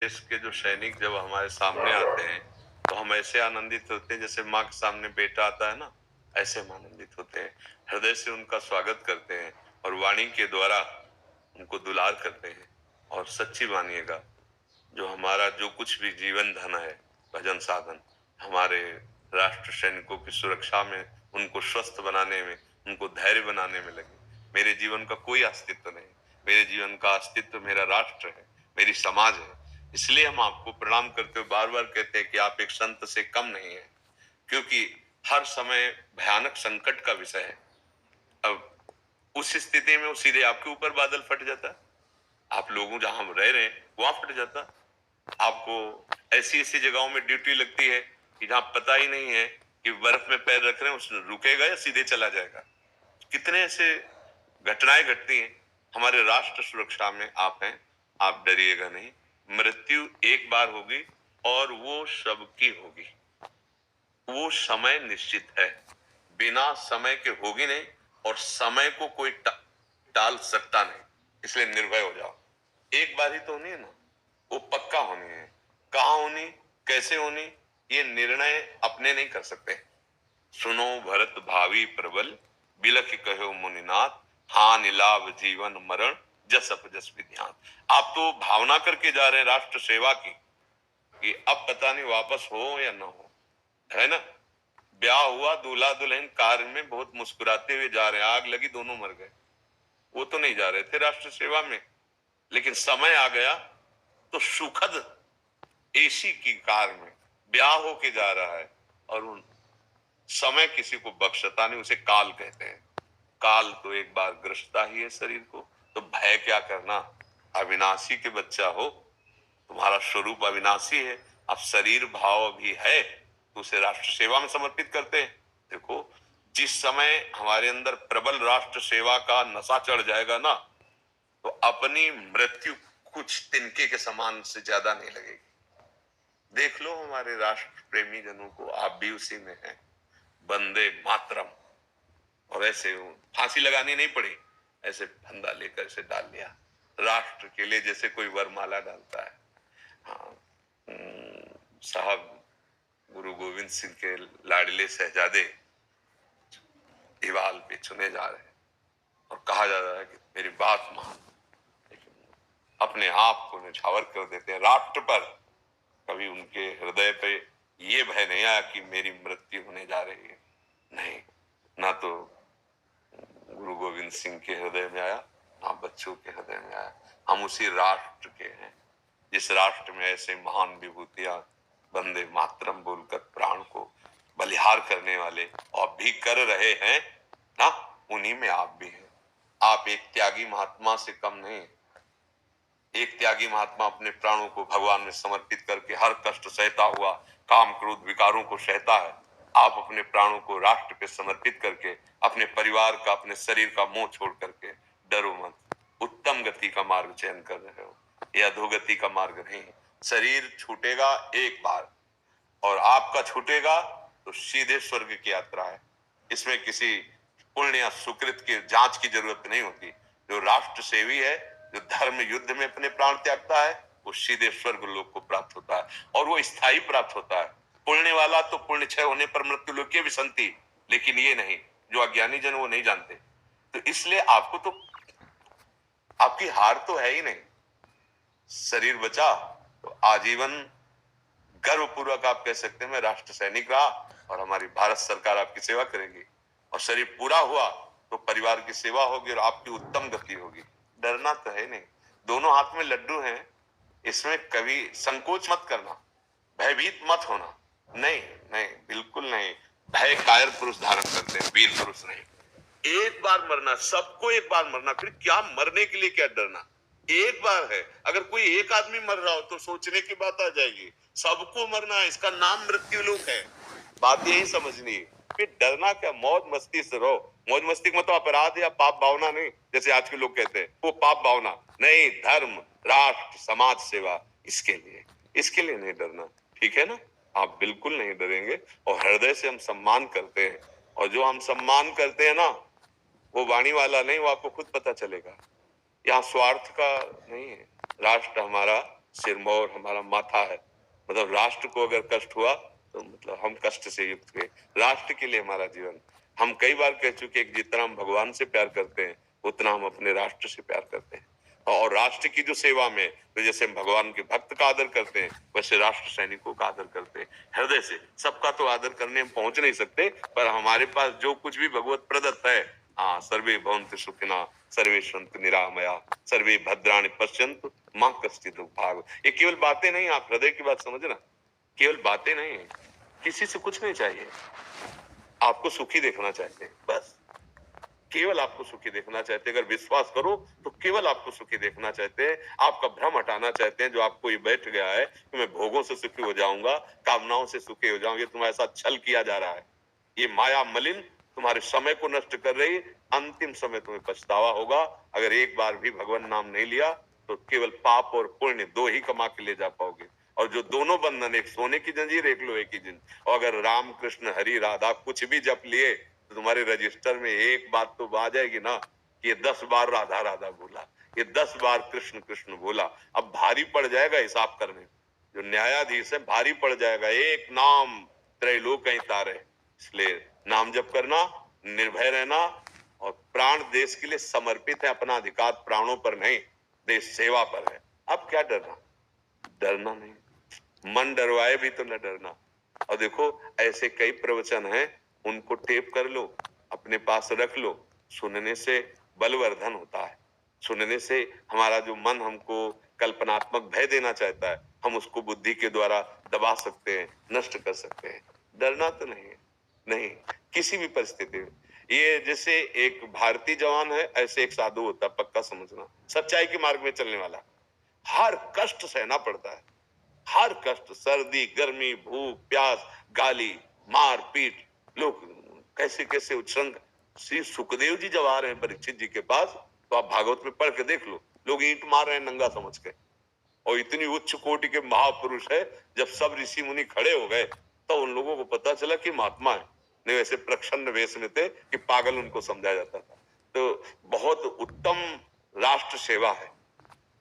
देश के जो सैनिक जब हमारे सामने आते हैं तो हम ऐसे आनंदित होते हैं जैसे माँ के सामने बेटा आता है ना, ऐसे हम आनंदित होते हैं। हृदय से उनका स्वागत करते हैं और वाणी के द्वारा उनको दुलार करते हैं। और सच्ची मानिएगा, जो हमारा जो कुछ भी जीवन धन है, भजन साधन, हमारे राष्ट्र सैनिकों की सुरक्षा में, उनको स्वस्थ बनाने में, उनको धैर्य बनाने में लगे। मेरे जीवन का कोई अस्तित्व नहीं, मेरे जीवन का अस्तित्व मेरा राष्ट्र है, मेरी समाज है। इसलिए हम आपको प्रणाम करते हुए बार बार कहते हैं कि आप एक संत से कम नहीं है, क्योंकि हर समय भयानक संकट का विषय है। अब उस स्थिति में वो सीधे आपके ऊपर बादल फट जाता है, आप लोगों जहां हम रह रहे हैं वहां फट जाता। आपको ऐसी ऐसी जगहों में ड्यूटी लगती है कि जहां पता ही नहीं है कि बर्फ में पैर रख रहे हैं, उसमें रुकेगा या सीधे चला जाएगा। कितने ऐसे घटनाएं घटती हैं। हमारे राष्ट्र सुरक्षा में आप हैं, आप डरिएगा नहीं। मृत्यु एक बार होगी और वो सबकी होगी। वो समय निश्चित है, बिना समय के होगी नहीं, और समय को कोई टाल सकता नहीं। इसलिए निर्भय हो जाओ। एक बार ही तो होनी है ना, वो पक्का होनी है। कहाँ होनी, कैसे होनी, ये निर्णय अपने नहीं कर सकते। सुनो भरत भावी प्रबल, बिलख कहो मुनिनाथ, हानि लाभ जीवन मरण, जस अप जस विध्यान। आप तो भावना करके जा रहे हैं राष्ट्र सेवा की, कि अब पता नहीं वापस हो या ना हो, है ना। ब्याह हुआ, दूल्हा दुल्हन कार में बहुत मुस्कुराते हुए जा रहे हैं, आग लगी दोनों मर गए। वो तो नहीं जा रहे थे राष्ट्र सेवा में, लेकिन समय आ गया तो सुखद एसी की कार में ब्याह होके जा रहा है। और उन समय किसी को बख्शता नहीं, उसे काल कहते हैं। काल तो एक बार ग्रसता ही है शरीर को, तो भय क्या करना। अविनाशी के बच्चा हो, तुम्हारा स्वरूप अविनाशी है। अब शरीर भाव भी है तो उसे राष्ट्र सेवा में समर्पित करते हैं। देखो, जिस समय हमारे अंदर प्रबल राष्ट्र सेवा का नशा चढ़ जाएगा ना, तो अपनी मृत्यु कुछ तिनके के समान से ज्यादा नहीं लगेगी। देख लो हमारे राष्ट्र प्रेमी जनों को, आप भी उसी में हैं। वंदे मातरम, और ऐसे फांसी लगानी नहीं पड़ी, ऐसे फंदा लेकर से डाल लिया राष्ट्र के लिए, जैसे कोई वरमाला डालता है। हाँ, साहब गुरु गोविंद सिंह के लाडले शहजादे दीवाल पे चुने जा रहे हैं और कहा जा रहा है कि मेरी बात मान, लेकिन अपने आप को निछावर कर देते हैं राष्ट्र पर। कभी उनके हृदय पे ये भय नहीं आया कि मेरी मृत्यु होने जा रही है, नहीं। ना तो गुरु गोविंद सिंह के हृदय में आया, ना बच्चों के हृदय में आया। हम उसी राष्ट्र के हैं जिस राष्ट्र में ऐसे महान विभूतियां वंदे मातरम बोलकर प्राण को बलिहार करने वाले और भी कर रहे हैं ना, उन्हीं में आप भी हैं। आप एक त्यागी महात्मा से कम नहीं। एक त्यागी महात्मा अपने प्राणों को भगवान में समर्पित करके हर कष्ट सहता हुआ काम क्रोध विकारों को सहता है। आप अपने प्राणों को राष्ट्र पे समर्पित करके अपने परिवार का, अपने शरीर का मोह छोड़ करके डरो मत, उत्तम गति का मार्ग चयन कर रहे हो, यह अधोगति का मार्ग नहीं। शरीर छूटेगा एक बार और आपका छूटेगा तो सीधे स्वर्ग की यात्रा है। इसमें किसी पुण्य या सुकृत की जांच की जरूरत नहीं होती। जो राष्ट्र सेवी है, जो धर्म युद्ध में अपने प्राण त्यागता है, वो सीधे स्वर्ग लोक को प्राप्त होता है, और वो स्थायी प्राप्त होता है। पुण्य वाला तो पुण्य क्षय होने पर मृत्यु लोक की विसंति, लेकिन ये नहीं, जो अज्ञानी जन वो नहीं जानते। तो इसलिए आपको तो, आपकी हार तो है ही नहीं। शरीर बचा तो आजीवन गर्वपूर्वक आप कह सकते हैं मैं राष्ट्र सैनिक रहा और हमारी भारत सरकार आपकी सेवा करेगी। और शरीर पूरा हुआ तो परिवार की सेवा होगी और आपकी उत्तम गति होगी। डरना तो है नहीं, दोनों हाथ में लड्डू हैं, इसमें कभी संकोच मत करना, भयभीत मत होना। नहीं नहीं, बिल्कुल नहीं। भय कायर पुरुष धारण करते हैं, वीर पुरुष नहीं। एक बार मरना, सबको एक बार मरना, फिर क्या मरने के लिए क्या डरना। एक बार है, अगर कोई एक आदमी मर रहा हो तो सोचने की बात आ जाएगी। सबको मरना है, इसका नाम मृत्यु लोक है। बात यही समझनी है। फिर डरना क्या, मौज मस्ती से रहो। मौज मस्ती का मतलब अपराध या पाप भावना नहीं, जैसे आज के लोग कहते हैं वो पाप भावना नहीं। धर्म, राष्ट्र, समाज सेवा, इसके लिए नहीं डरना, ठीक है ना। आप बिल्कुल नहीं डरेंगे और हृदय से हम सम्मान करते हैं। और जो हम सम्मान करते हैं ना, वो वाणी वाला नहीं, वो आपको खुद पता चलेगा। यहाँ स्वार्थ का नहीं है। राष्ट्र हमारा सिरमौर हमारा माथा है। मतलब राष्ट्र को अगर कष्ट हुआ तो मतलब हम कष्ट से युक्त हुए। राष्ट्र के लिए हमारा जीवन। हम कई बार कह चुके हैं कि जितना हम भगवान से प्यार करते हैं उतना हम अपने राष्ट्र से प्यार करते हैं। और राष्ट्र की जो सेवा में तो जैसे हम भगवान के भक्त का आदर करते हैं वैसे राष्ट्र सैनिकों का आदर करते हैं हृदय से। सबका तो आदर करने हम पहुंच नहीं सकते, पर हमारे पास जो कुछ भी भगवत प्रदत्त है, हाँ, सर्वे भवन्तु सुखिनः, सर्वे सन्तु निरामया, सर्वे भद्राणि पश्यन्तु मां कश्चित् दुःखभाग्। ये केवल बातें नहीं, आप हृदय की बात समझना, केवल बातें नहीं है। किसी से कुछ नहीं चाहिए, आपको सुखी देखना चाहते हैं बस। केवल आपको सुखी देखना चाहते हैं। अगर विश्वास करो तो केवल आपको सुखी देखना चाहते हैं। आपका भ्रम हटाना चाहते हैं जो आपको ये बैठ गया है कि मैं भोगों से सुखी हो जाऊंगा, कामनाओं से सुखी हो जाऊंगा। तुम्हारे साथ छल किया जा रहा है। ये माया मलिन तुम्हारे समय को नष्ट कर रही। अंतिम समय तुम्हें पछतावा होगा। अगर एक बार भी भगवान नाम नहीं लिया तो केवल पाप और पुण्य दो ही कमा के ले जा पाओगे। और जो दोनों बंधन, एक सोने की जंजीर, एक लोहे की जंजीर। और अगर राम कृष्ण हरि राधा कुछ भी जप लिए तो तुम्हारे रजिस्टर में एक बात तो आ जाएगी ना, ये 10 बार राधा राधा बोला, ये 10 बार कृष्ण कृष्ण बोला। अब भारी पड़ जाएगा हिसाब करने। जो न्यायाधीश है भारी पड़ जाएगा। एक नाम त्रैलोक ही तारे। इसलिए नाम जप करना, निर्भय रहना, और प्राण देश के लिए समर्पित है। अपना अधिकार प्राणों पर नहीं, देश सेवा पर है। अब क्या डरना? डरना नहीं। मन डरवाए भी तो न डरना। और देखो ऐसे कई प्रवचन हैं, उनको टेप कर लो, अपने पास रख लो। सुनने से बलवर्धन होता है। सुनने से हमारा जो मन हमको कल्पनात्मक भय देना चाहता है, हम उसको बुद्धि के द्वारा दबा सकते हैं, नष्ट कर सकते हैं। डरना तो नहीं है, नहीं, किसी भी परिस्थिति में। ये जैसे एक भारतीय जवान है, ऐसे एक साधु होता है, पक्का समझना। सच्चाई के मार्ग में चलने वाला। हर कष्ट सहना पड़ता है, हर कष्ट, सर्दी, गर्मी, भूख, प्यास, गाली, मार पीट। लोग कैसे कैसे उच्छृंग। श्री सुखदेव जी जब आ रहे हैं परीक्षित जी के पास, तो आप भागवत में पढ़ के देख लो, लोग ईंट मार रहे हैं नंगा समझ के। और इतनी उच्च कोटि के महापुरुष है, जब सब ऋषि मुनि खड़े हो गए तो उन लोगों को पता चला कि महात्मा है। नहीं वैसे प्रच्छन्न वेश में थे कि पागल उनको समझा जाता था। तो बहुत उत्तम राष्ट्र सेवा है।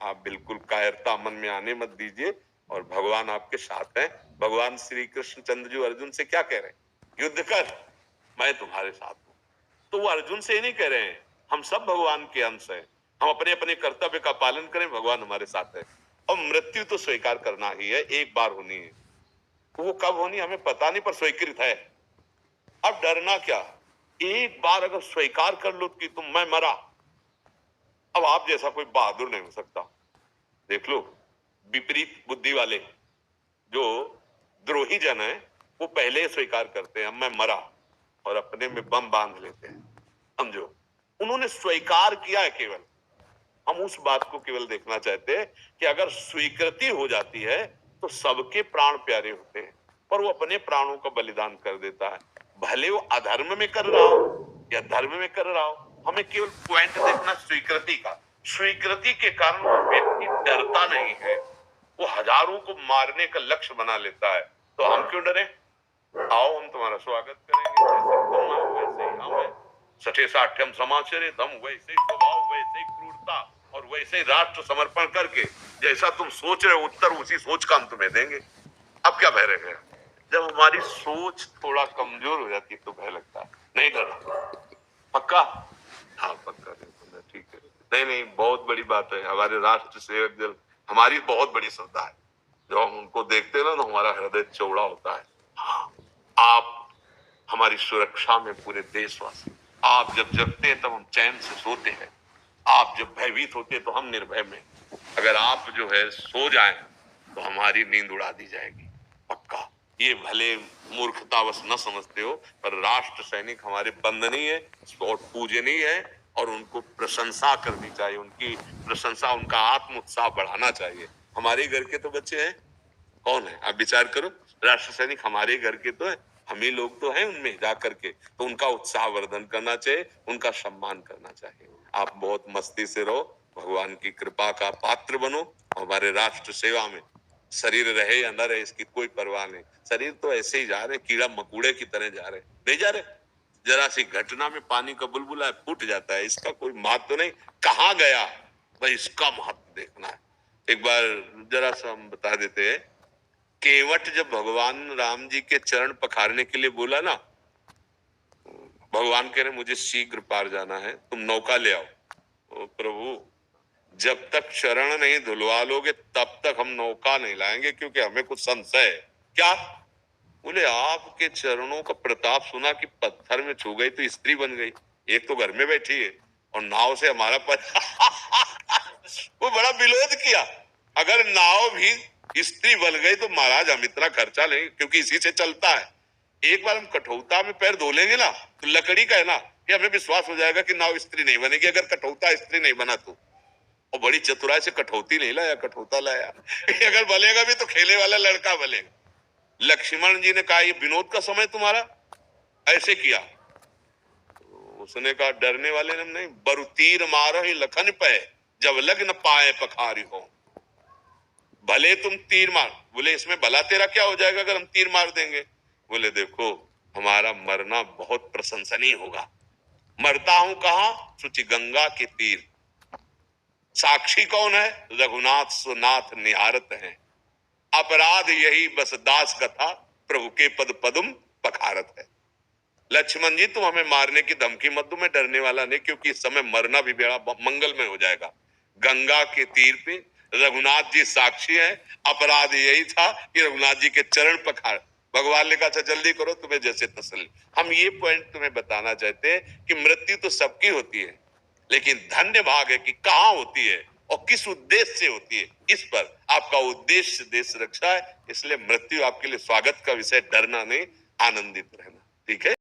आप बिल्कुल कायरता मन में आने मत दीजिए, और भगवान आपके साथ हैं। भगवान श्री कृष्ण चंद्र जी अर्जुन से क्या कह रहे हैं? युद्ध कर, मैं तुम्हारे साथ हूं। तो वो अर्जुन से ही नहीं कह रहे हैं, हम सब भगवान के अंश हैं, हम अपने अपने कर्तव्य का पालन करें, भगवान हमारे साथ है। और मृत्यु तो स्वीकार करना ही है, एक बार होनी है। वो कब होनी हमें पता नहीं, पर स्वीकृत है। अब डरना क्या? एक बार अगर स्वीकार कर लो कि तुम, मैं मरा, अब आप जैसा कोई बहादुर नहीं हो सकता। देख लो, विपरीत बुद्धि वाले जो द्रोही जन है, वो पहले स्वीकार करते हैं मैं मरा, और अपने में बम बांध लेते हैं। समझो, उन्होंने स्वीकार किया है केवल। हम उस बात को केवल देखना चाहते हैं कि अगर स्वीकृति हो जाती है तो सबके प्राण प्यारे होते हैं, पर वो अपने प्राणों का बलिदान कर देता है। भले वो अधर्म में कर रहा हो या धर्म में कर रहा हो, हमें केवल पॉइंट देखना स्वीकृति का। स्वीकृति के कारण वो व्यक्ति डरता नहीं है, वो हजारों को मारने का लक्ष्य बना लेता है। तो हम क्यों डरे? आओ, हम तुम्हारा स्वागत करेंगे, जैसे तुम आओ वैसे ही हम हैं। सठे साठ्यम समाचरित, हम वैसे ही स्वभाव, वैसे ही क्रूरता, और वैसे ही राष्ट्र समर्पण करके जैसा तुम सोच रहे हो उत्तर उसी सोच का हम तुम्हें देंगे। अब क्या भय रह गया? जब हमारी सोच थोड़ा कमजोर हो जाती है तो भय लगता है। नहीं डरना, पक्का? हाँ पक्का, ठीक है। नहीं नहीं, बहुत बड़ी बात है। हमारे राष्ट्र सेवक दल, हमारी बहुत बड़ी श्रद्धा है। जब हम उनको देखते हैं ना तो हमारा हृदय चौड़ा होता है। हाँ, आप हमारी सुरक्षा में पूरे देशवासी। आप जब जगते हैं तब हम चैन से सोते हैं, आप जब भयभीत होते हैं तो हम निर्भय में। अगर आप जो है सो जाएं तो हमारी नींद उड़ा दी जाएगी, पक्का। ये भले मूर्खतावश न समझते हो, पर राष्ट्र सैनिक हमारे बंधनीय है और पूजनीय है, और उनको प्रशंसा करनी चाहिए। उनकी प्रशंसा, उनका आत्म उत्साह बढ़ाना चाहिए। हमारे घर के तो बच्चे हैं, कौन है आप विचार करो। राष्ट्र सैनिक हमारे घर के तो है, हम ही लोग तो हैं उनमें जा करके। तो उनका उत्साह वर्धन करना चाहिए, उनका सम्मान करना चाहिए। आप बहुत मस्ती से रहो, भगवान की कृपा का पात्र बनो। हमारे राष्ट्र सेवा में शरीर रहे या न रहे इसकी कोई परवाह नहीं। शरीर तो ऐसे ही जा रहे, कीड़ा मकोड़े की तरह जा रहे, नहीं जा रहे। जरा सी घटना में पानी का बुलबुला फूट जाता है, इसका कोई महत्व नहीं। कहाँ गया, भाई इसका महत्व देखना है। एक बार जरा सा हम बता देते हैं, केवट जब भगवान राम जी के चरण पखारने के लिए बोला ना, भगवान कह रहे मुझे शीघ्र पार जाना है, तुम नौका ले आओ। ओ प्रभु, जब तक चरण नहीं धुलवा लोगे तब तक हम नौका नहीं लाएंगे, क्योंकि हमें कुछ संशय है। क्या? बोले आपके चरणों का प्रताप सुना कि पत्थर में छू गई तो स्त्री बन गई, एक तो घर में बैठी है और नाव से हमारा वो बड़ा विरोध किया। अगर नाव भी स्त्री बन गई तो महाराज हम इतना खर्चा लेंगे, क्योंकि इसी से चलता है। एक बार हम कठौता में पैर धो लेंगे ना, तो लकड़ी का है ना, कि हमें विश्वास हो जाएगा कि नाव स्त्री नहीं बनेगी, अगर कठौता स्त्री नहीं बना तो। और बड़ी चतुराई से कठौती नहीं लाया, कठौता लाया। अगर बलेगा भी तो खेले वाला लड़का बलेगा। लक्ष्मण जी ने कहा ये विनोद का समय तुम्हारा, ऐसे किया। तो उसने कहा डरने वाले ने नहीं, बरु तीर मारो ही लखन पे, जब लग न पाए पखारी हो। भले तुम तीर मार। बोले इसमें भला तेरा क्या हो जाएगा अगर हम तीर मार देंगे? बोले देखो हमारा मरना बहुत प्रशंसनीय होगा। मरता हूं कहां? सुचि गंगा के तीर। साक्षी कौन है? रघुनाथ सुनाथ निहारत है। अपराध यही बस दास कथा, प्रभु के पद पदुम पखारत है। लक्ष्मण जी तुम हमें मारने की धमकी मत दो, मैं डरने वाला नहीं, क्योंकि इस समय मरना भी बड़ा मंगलमय हो जाएगा। गंगा के तीर पे रघुनाथ जी साक्षी हैं। अपराध यही था कि रघुनाथ जी के चरण पखार। भगवान ने कहा अच्छा जल्दी करो, तुम्हें जैसे तसल्ली। हम ये पॉइंट तुम्हें बताना चाहते हैं कि मृत्यु तो सबकी होती है, लेकिन धन्य भाग है कि कहां होती है और किस उद्देश्य से होती है। इस पर आपका उद्देश्य देश रक्षा है, इसलिए मृत्यु आपके लिए स्वागत का विषय, डरना नहीं, आनंदित रहना। ठीक है।